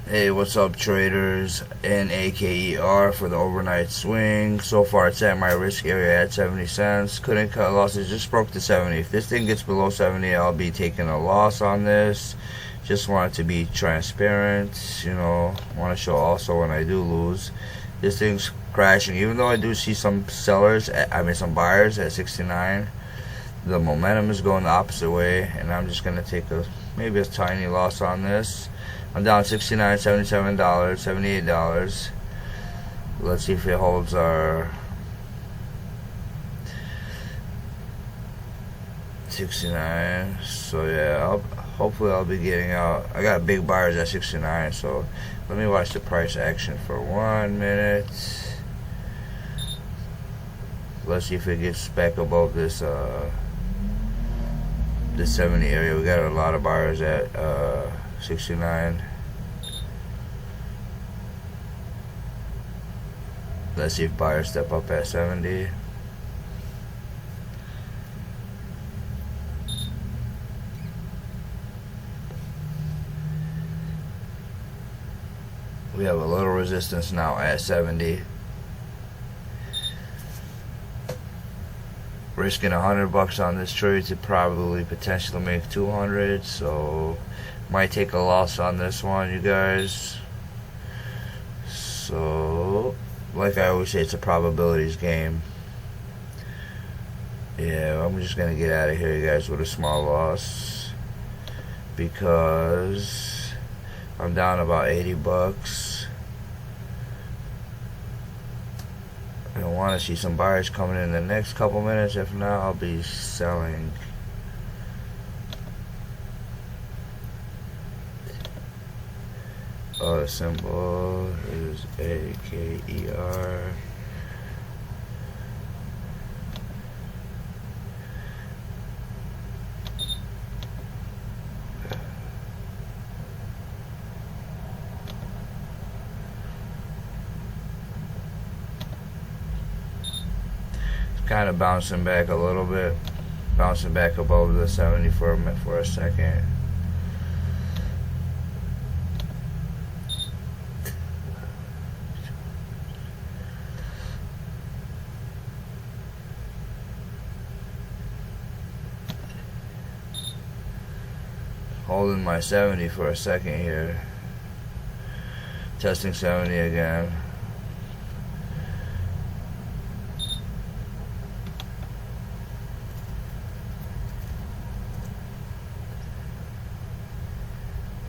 Hey, what's up, traders? In AKER for the overnight swing. So far, it's at my risk area at 70 cents. Couldn't cut losses, just broke the 70. If this thing gets below 70, I'll be taking a loss on this. Just want it to be transparent. Want to show also when I do lose. This thing's crashing, even though I do see some sellers, some buyers at 69. The momentum is going the opposite way, and I'm just gonna take maybe a tiny loss on this. I'm down $69, $77, $78. Let's see if it holds our 69. So yeah, hopefully I'll be getting out. I got big buyers at 69, so let me watch the price action for 1 minute. Let's see if it gets back above this 70 area. We got a lot of buyers at 69. Let's see if buyers step up at 70. We have a little resistance now at 70. Risking $100 on this trade to probably potentially make 200, so might take a loss on this one, you guys. So like I always say, it's a probabilities game. Yeah, I'm just gonna get out of here, you guys, with a small loss because I'm down about $80. I want to see some buyers coming in the next couple minutes. If not, I'll be selling. The symbol is AKER. Kind of bouncing back a little bit, bouncing back above the 70 for a second. Holding my 70 for a second here. Testing 70 again.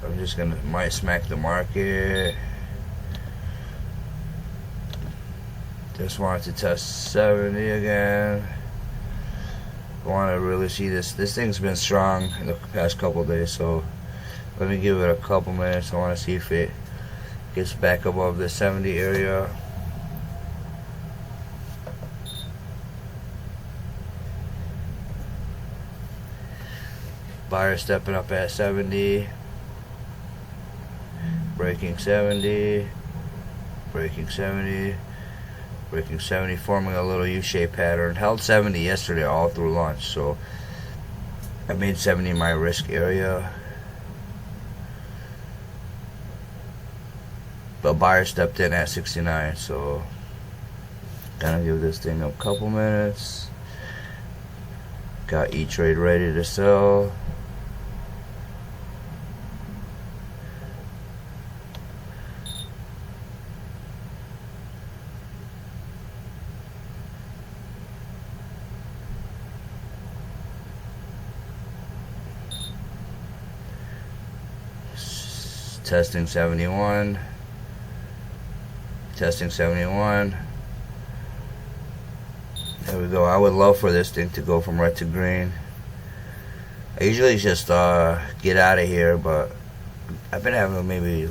I'm just might smack the market. Just wanted to test 70 again. Want to really see this. This thing's been strong in the past couple days, so let me give it a couple minutes. I want to see if it gets back above the 70 area. Buyer stepping up at 70. Breaking 70, breaking 70, breaking 70, forming a little U-shaped pattern. Held 70 yesterday all through lunch, so I made 70 my risk area. But buyer stepped in at 69, so gonna give this thing a couple minutes. Got E-Trade ready to sell. Testing 71. Testing 71. There we go. I would love for this thing to go from red to green. I usually just get out of here, but I've been having maybe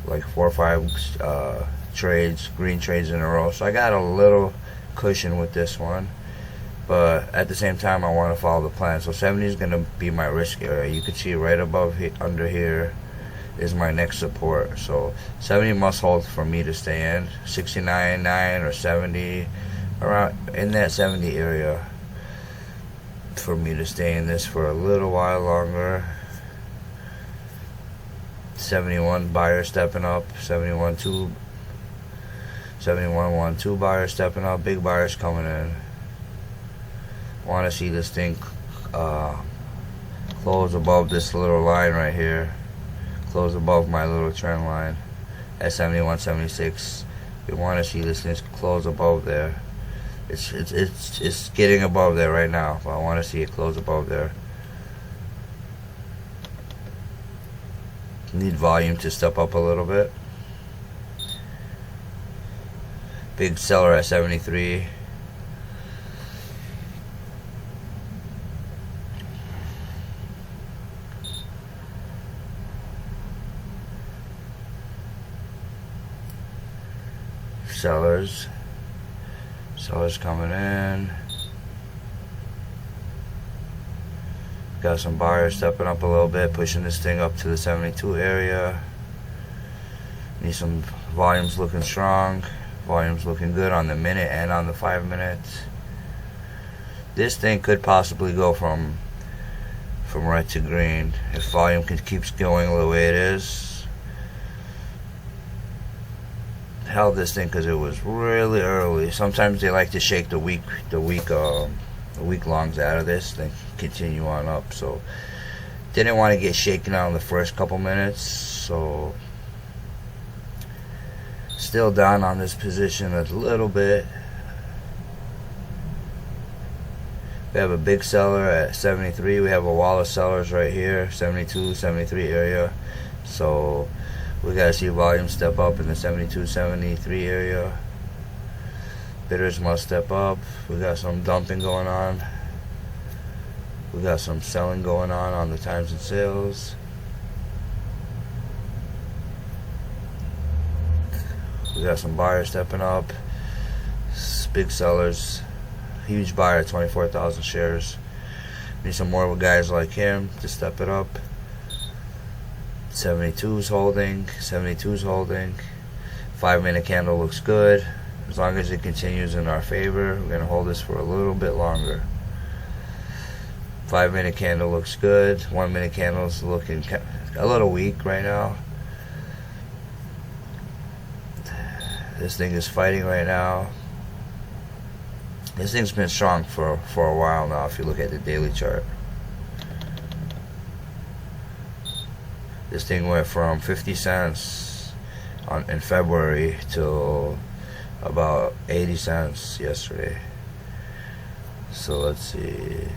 like 4 or 5 trades, green trades in a row, so I got a little cushion with this one. But at the same time, I want to follow the plan. So 70 is going to be my risk area. You can see right above under here is my next support. So 70 must hold for me to stay in. 69.9 or 70, around in that 70 area for me to stay in this for a little while longer. 71 buyer stepping up, 71.2, 71.12 buyer stepping up, big buyers coming in. Want to see this thing close above this little line right here, close above my little trend line at 71.76. We want to see this thing close above there. It's getting above there right now, but I want to see it close above there. Need volume to step up a little bit. Big seller at 73. Sellers coming in. Got some buyers stepping up a little bit, pushing this thing up to the 72 area. Need some volumes looking strong. Volumes looking good on the minute and on the 5 minutes. This thing could possibly go from red to green if volume keeps going the way it is. Held this thing because it was really early. Sometimes they like to shake the week longs out of this, then continue on up. So didn't want to get shaken out in the first couple minutes. So still down on this position a little bit. We have a big seller at 73. We have a wall of sellers right here, 72, 73 area. So we gotta see volume step up in the 72, 73 area. Bidders must step up. We got some dumping going on. We got some selling going on the times and sales. We got some buyers stepping up. Big sellers. Huge buyer, 24,000 shares. Need some more guys like him to step it up. 72's holding. 72's holding. 5 minute candle looks good. As long as it continues in our favor, we're going to hold this for a little bit longer. 5 minute candle looks good. 1 minute candle is looking a little weak right now. This thing is fighting right now. This thing's been strong for a while now if you look at the daily chart. This thing went from 50 cents in February to about 80 cents yesterday. So let's see.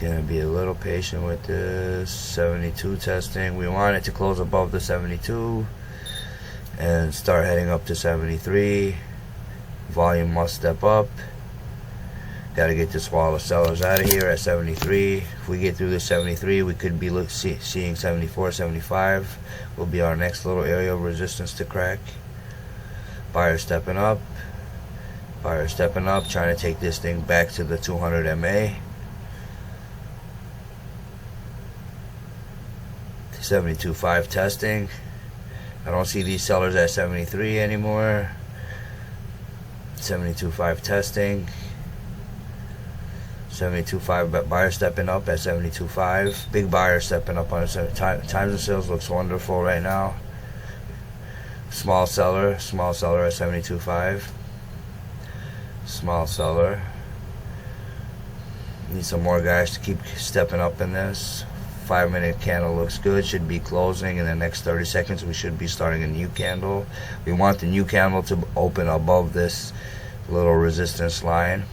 Gonna be a little patient with this. 72 testing. We want it to close above the 72 and start heading up to 73. Volume must step up. Got to get this wall of sellers out of here at 73. If we get through the 73, we could be seeing 74, 75. Will be our next little area of resistance to crack. Buyers stepping up. Buyers stepping up, trying to take this thing back to the 200 MA. 72.5 testing. I don't see these sellers at 73 anymore. 72.5 testing. 72.5 buyer stepping up at 72.5. Big buyer stepping up on the times and sales looks wonderful right now. Small seller at 72.5. Small seller. Need some more guys to keep stepping up in this. 5 minute candle looks good. Should be closing in the next 30 seconds. We should be starting a new candle. We want the new candle to open above this little resistance line.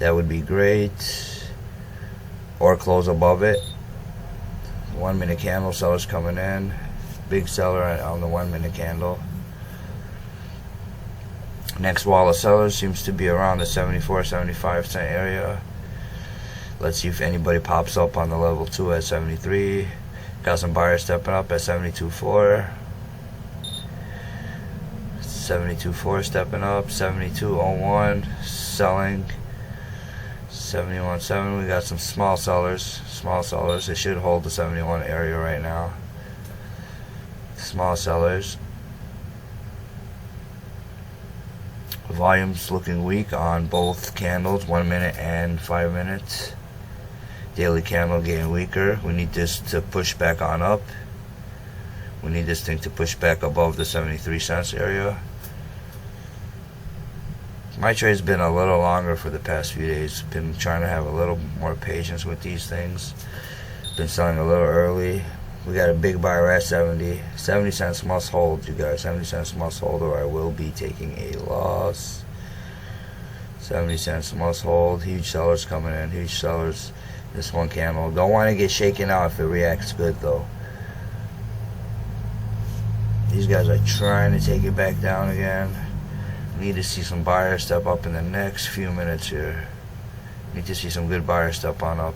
That would be great. Or close above it. 1 minute candle, sellers coming in. Big seller on the 1 minute candle. Next wall of sellers seems to be around the 74, 75 cent area. Let's see if anybody pops up on the level 2 at 73. Got some buyers stepping up at 72.4. 72.4 stepping up. 72.01 selling. 71.7. We got some small sellers. Small sellers. They should hold the 71 area right now. Small sellers. Volume's looking weak on both candles, 1 minute and 5 minutes. Daily candle getting weaker. We need this to push back on up. We need this thing to push back above the 73 cents area. My trade's been a little longer for the past few days. Been trying to have a little more patience with these things. Been selling a little early. We got a big buyer at 70. 70 cents must hold, you guys. 70 cents must hold, or I will be taking a loss. 70 cents must hold. Huge sellers coming in. Huge sellers. This one candle. Don't want to get shaken out if it reacts good, though. These guys are trying to take it back down again. Need to see some buyers step up in the next few minutes here. Need to see some good buyers step on up.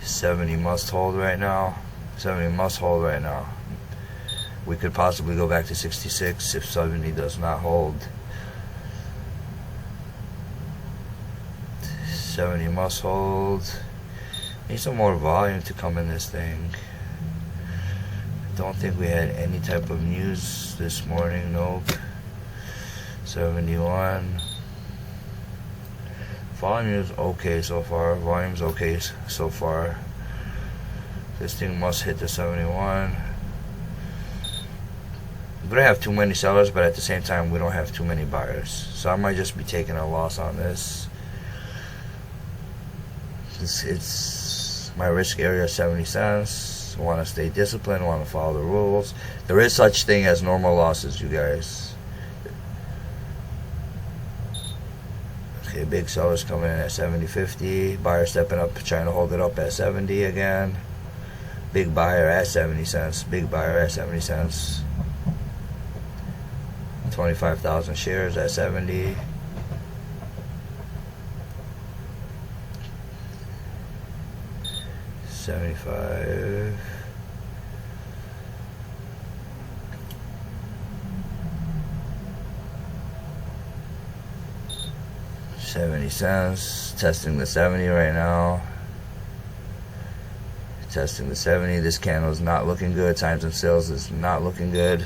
$70 must hold right now. $70 must hold right now. We could possibly go back to 66 if 70 does not hold. 70 must hold. Need some more volume to come in this thing. Don't think we had any type of news this morning. Nope. 71. Volume is okay so far. Volume's okay so far. This thing must hit the 71. We don't have too many sellers, but at the same time we don't have too many buyers. So I might just be taking a loss on this. It's my risk area 70 cents. I want to stay disciplined, want to follow the rules. There is such thing as normal losses, you guys. Okay, big sellers coming in at 70.50. Buyer stepping up, trying to hold it up at 70 again. Big buyer at 70 cents. Big buyer at 70 cents. 25,000 shares at 70. $75. $0.70. Testing the 70 right now. Testing the 70. This candle is not looking good. Times and sales is not looking good.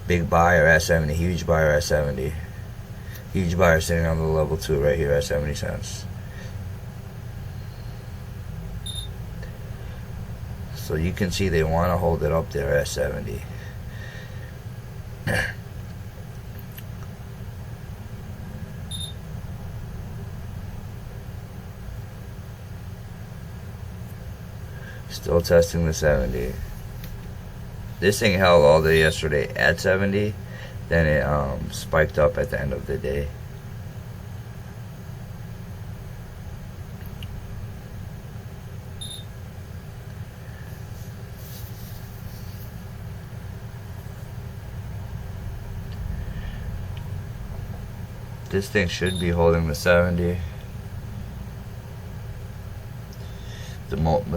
Big buyer at 70. Huge buyer at 70. Huge buyer sitting on the level 2 right here at 70 cents. So you can see they want to hold it up there at 70. Still testing the 70. This thing held all day yesterday at 70. Then it spiked up at the end of the day. This thing should be holding the 70. The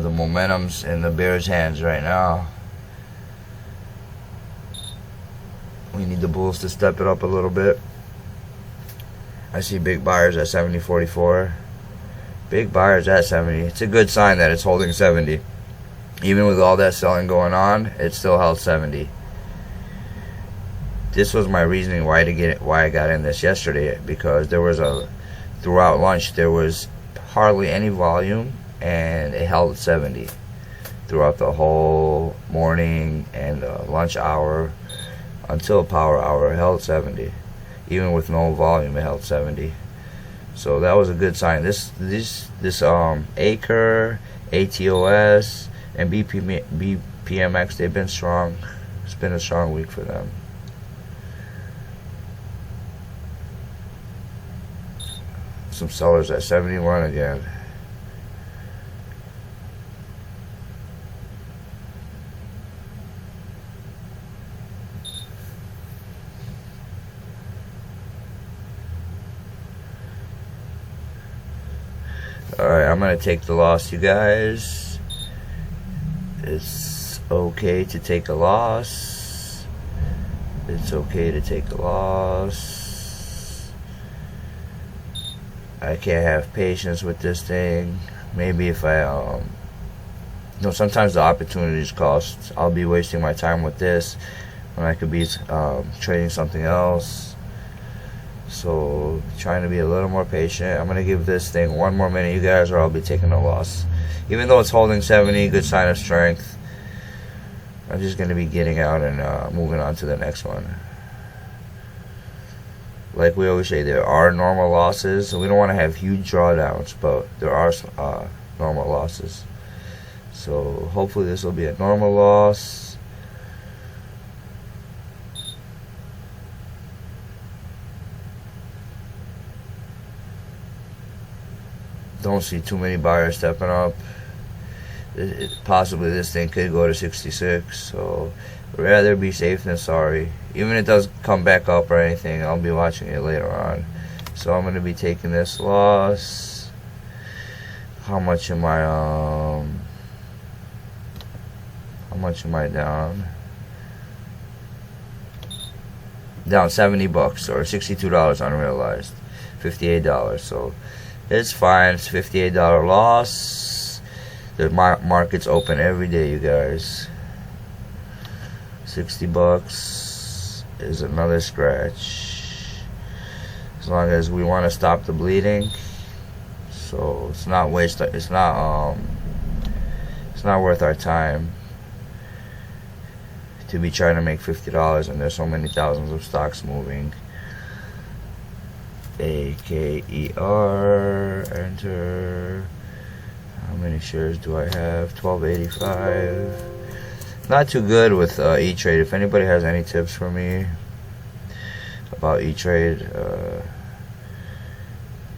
momentum's in the bear's hands right now. We need the bulls to step it up a little bit. I see big buyers at 70.44. Big buyers at 70. It's a good sign that it's holding 70. Even with all that selling going on, it still held 70. This was my reasoning why I got in this yesterday, because there was throughout lunch there was hardly any volume and it held 70 throughout the whole morning and lunch hour until power hour. It held 70. Even with no volume, it held 70. So that was a good sign. This AKER, ATOS, and BPMX, they've been strong. It's been a strong week for them. Some sellers at 71 again. Alright, I'm gonna take the loss, you guys. It's okay to take a loss. It's okay to take a loss. I can't have patience with this thing. Maybe if I sometimes the opportunities cost. I'll be wasting my time with this when I could be trading something else. So trying to be a little more patient. I'm gonna give this thing one more minute, you guys, or I'll be taking a loss. Even though it's holding 70, good sign of strength. I'm just gonna be getting out and moving on to the next one. Like we always say, there are normal losses, so we don't want to have huge drawdowns, but there are normal losses. So hopefully this will be a normal loss. Don't see too many buyers stepping up. Possibly this thing could go to 66, so rather be safe than sorry. Even if it does come back up or anything, I'll be watching it later on. So I'm going to be taking this loss. How much am I down? Down 70 bucks, or $62 unrealized. $58, so it's fine. It's $58 loss. The market's open every day, you guys. 60 bucks is another scratch. As long as we want to stop the bleeding, so it's not worth our time to be trying to make $50, and there's so many thousands of stocks moving. AKER, enter. How many shares do I have? 1285. Not too good with E-Trade. If anybody has any tips for me about E-Trade,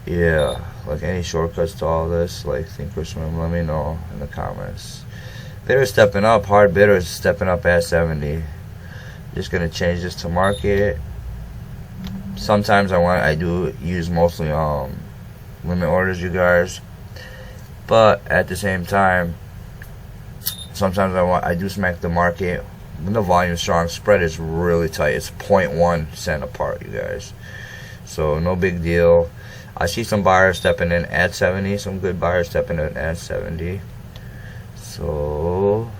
yeah, like any shortcuts to all this, like think or swim, let me know in the comments. Bidders stepping up, hard bidders stepping up at 70. Just gonna change this to market. Sometimes I do use mostly limit orders, you guys, but at the same time, sometimes I do smack the market when the volume is strong. Spread is really tight. It's 0.1 cent apart, you guys. So no big deal. I see some buyers stepping in at 70. Some good buyers stepping in at 70. So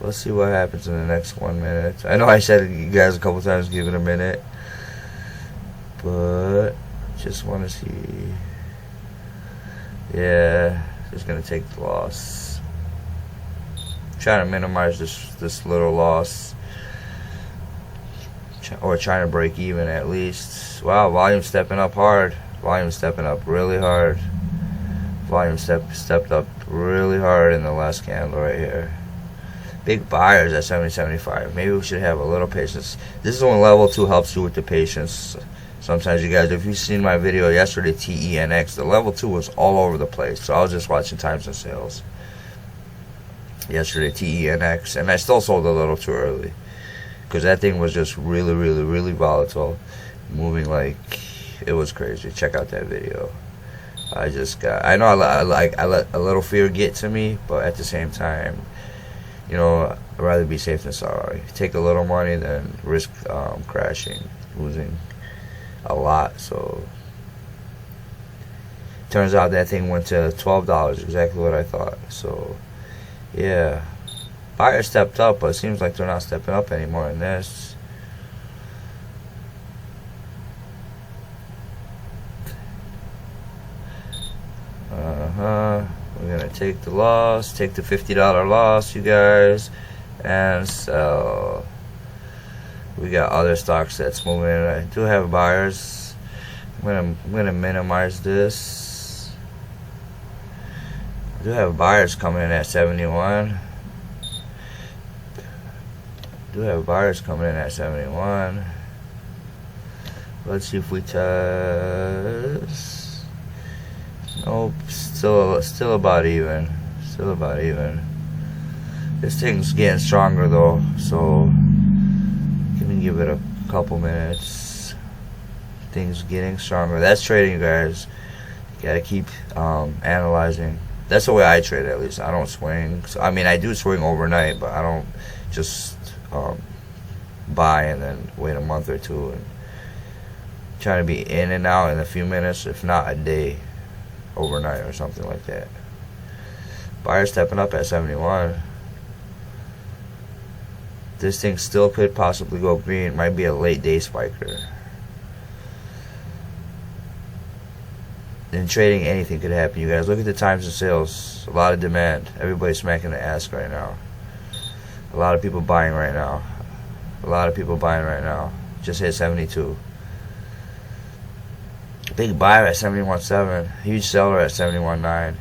let's see what happens in the next 1 minute. I know I said you guys a couple times, give it a minute, but just want to see. Yeah, just gonna take the loss. Trying to minimize this little loss, or trying to break even at least. Wow, volume stepping up hard. Volume stepping up really hard. Volume stepped up really hard in the last candle right here. Big buyers at 70.75. Maybe we should have a little patience. This is when level 2 helps you with the patience. Sometimes, you guys, if you've seen my video yesterday, TENX, the level 2 was all over the place. So I was just watching times and sales yesterday, TENX, and I still sold a little too early because that thing was just really volatile, moving like it was crazy. Check out that video. I know I let a little fear get to me, but at the same time, you know, I'd rather be safe than sorry. Take a little money than risk crashing, losing a lot. So turns out that thing went to $12, exactly what I thought. So yeah, buyers stepped up, but it seems like they're not stepping up anymore in this. We're gonna take the loss, take the $50 loss, you guys, and sell. We got other stocks that's moving. I do have buyers. I'm gonna minimize this. I do have buyers coming in at 71. Let's see if we test. Nope, still about even. This thing's getting stronger though, so give it a couple minutes. Things getting stronger. That's trading, you guys. You gotta keep analyzing. That's the way I trade, at least. I don't swing. So, I mean, I do swing overnight, but I don't just buy and then wait a month or two and try to be in and out in a few minutes, if not a day, overnight or something like that. Buyers stepping up at 71. This thing still could possibly go green. It might be a late day spiker. In trading, anything could happen, you guys. Look at the times of sales. A lot of demand. Everybody's smacking the ass right now. A lot of people buying right now. A lot of people buying right now. Just hit 72. Big buyer at 71.7. Huge seller at 71.9.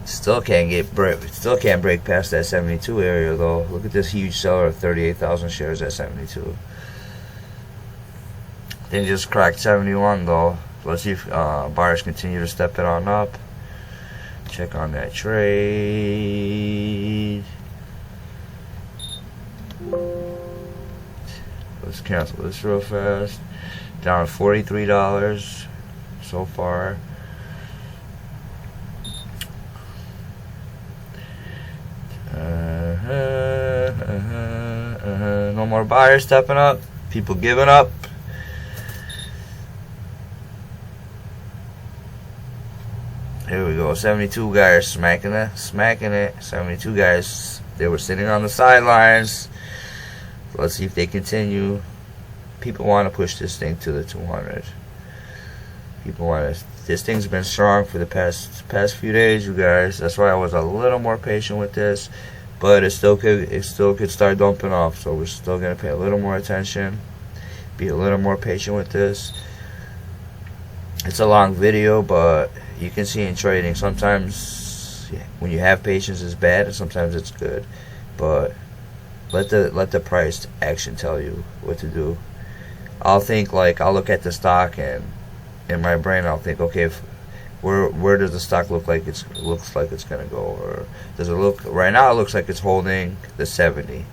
Still can't break past that 72 area though. Look at this huge seller of 38,000 shares at 72. Then just cracked 71 though. Let's see if buyers continue to step it on up. Check on that trade. Let's cancel this real fast. Down $43 so far. No more buyers stepping up. People giving up. Here we go. 72 guys smacking it. 72 guys. They were sitting on the sidelines. Let's see if they continue. People want to push this thing to the 200. People want to. This thing's been strong for the past few days, you guys. That's why I was a little more patient with this. But it still could start dumping off. So we're still gonna pay a little more attention. Be a little more patient with this. It's a long video, but you can see in trading sometimes when you have patience it's bad and sometimes it's good. But let the price action tell you what to do. I'll look at the stock and in my brain I'll think, okay, where does the stock looks like it's gonna go, or does it look right now? It looks like it's holding the 70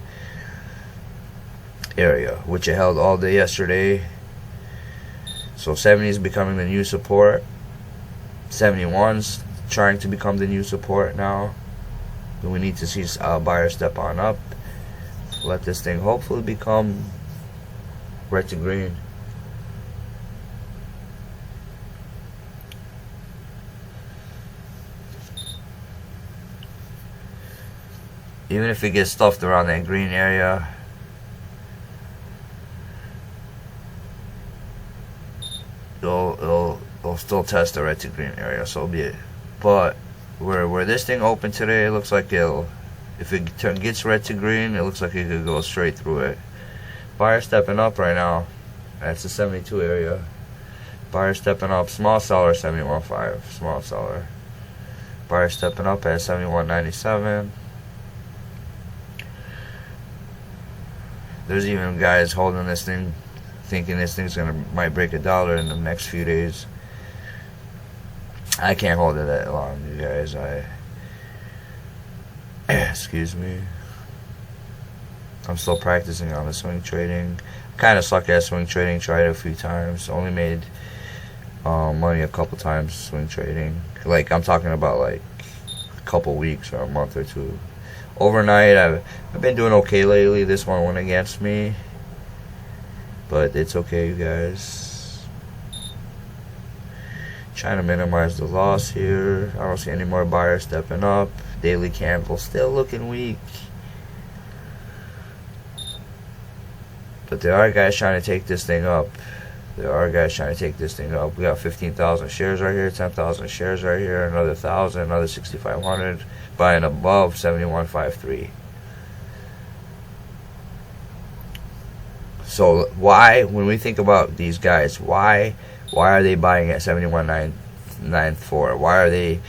area, which it held all day yesterday. So 70 is becoming the new support. 71's trying to become the new support now. We need to see buyers step on up. Let this thing hopefully become red to green. Even if it gets stuffed around that green area, it'll still test the red to green area, so be it. But where this thing opened today, it looks like if it gets red to green, it looks like it could go straight through it. Buyer stepping up right now. That's the 72 area. Buyer stepping up. Small seller 71.5. Small seller. Buyer stepping up at 71.97. There's even guys holding this thing, thinking this thing's might break $1 in the next few days. I can't hold it that long, you guys. Excuse me. I'm still practicing on the swing trading. Kind of suck at swing trading. Tried it a few times. Only made money a couple times swing trading. Like I'm talking about like a couple weeks or a month or two. Overnight, I've been doing okay lately. This one went against me, but it's okay, you guys. Trying to minimize the loss here. I don't see any more buyers stepping up. Daily candle still looking weak, but there are guys trying to take this thing up. We got 15,000 shares right here, 10,000 shares right here, another 1,000, another 6,500, buying above 71.53. So why, when we think about these guys, why are they buying at 71.94? Why are they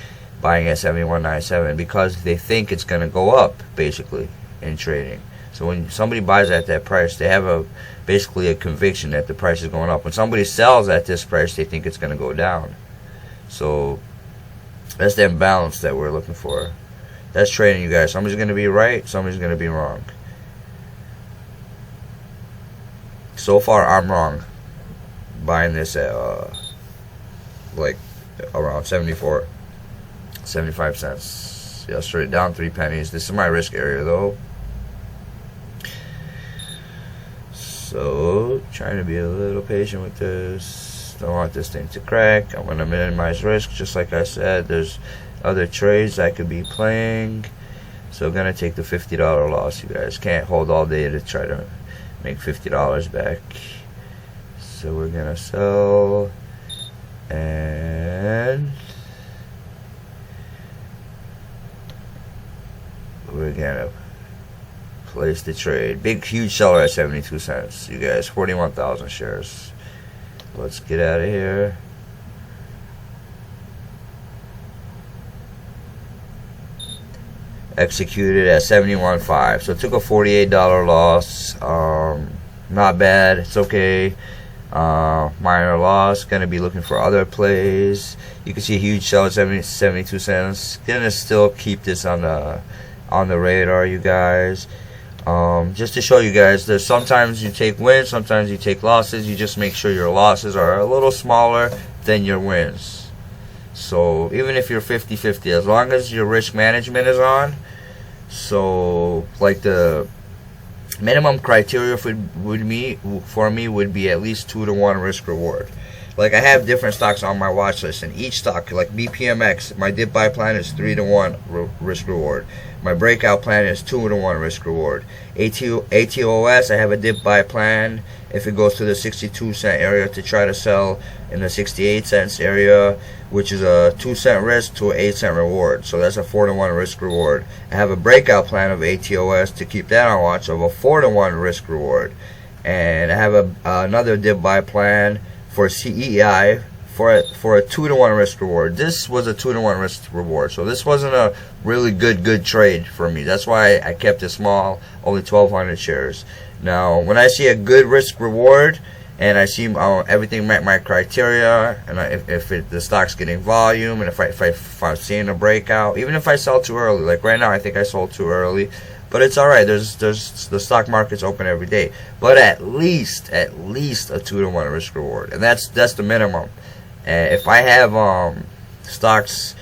buying at 71.97? Because they think it's going to go up, basically, in trading. So when somebody buys at that price, they have basically a conviction that the price is going up. When somebody sells at this price, they think it's going to go down. So that's the imbalance that we're looking for. That's trading, you guys. Somebody's going to be right, somebody's going to be wrong. So far, I'm wrong. Buying this at like around 75 cents. Yeah, straight down 3 pennies. This is my risk area, though. So, trying to be a little patient with this. Don't want this thing to crack. I'm going to minimize risk. Just like I said, there's other trades I could be playing. So I'm gonna take the $50 loss. You guys can't hold all day to try to make $50 back. So we're gonna sell, and we're gonna place the trade. Big huge seller at 72 cents. You guys, 41,000 shares. Let's get out of here. Executed at 71.5. So it took a $48 loss. Not bad. It's okay. Minor loss. Gonna be looking for other plays. You can see a huge sell at 72 cents. Gonna still keep this on the radar, you guys. Just to show you guys that sometimes you take wins, sometimes you take losses. You just make sure your losses are a little smaller than your wins. So even if you're 50-50, as long as your risk management is on, so like the minimum criteria for me would be at least 2-to-1 risk reward. Like I have different stocks on my watch list, and each stock, like BPMX, my dip buy plan is 3-to-1 risk reward. My breakout plan is 2-to-1 risk reward. ATOS, I have a dip buy plan if it goes to the 62-cent area to try to sell in the 68 cents area, which is a 2-cent risk to an 8-cent reward. So that's a 4-to-1 risk reward. I have a breakout plan of ATOS to keep that on watch of a 4-to-1 risk reward. And I have another dip buy plan for CEI for a 2-to-1 risk reward. This was a 2-to-1 risk reward, so this wasn't a really good trade for me. That's why I kept it small, only 1,200 shares. Now, when I see a good risk reward and I see everything met my criteria, and if the stock's getting volume, and if I'm seeing a breakout, even if I sell too early, like right now, I think I sold too early. But it's alright. There's the stock market's open every day. But at least a 2-to-1 risk reward, and that's the minimum. And if I have stocks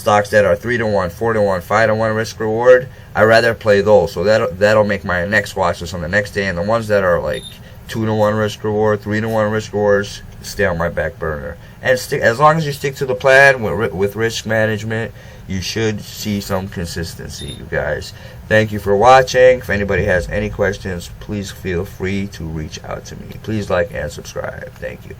that are 3-to-1, 4-to-1, 5-to-1 risk reward, I rather play those. So that'll make my next watch list on the next day. And the ones that are like 2-to-1 risk reward, 3-to-1 risk rewards, stay on my back burner. And as long as you stick to the plan with risk management, you should see some consistency, you guys. Thank you for watching. If anybody has any questions, please feel free to reach out to me. Please like and subscribe. Thank you.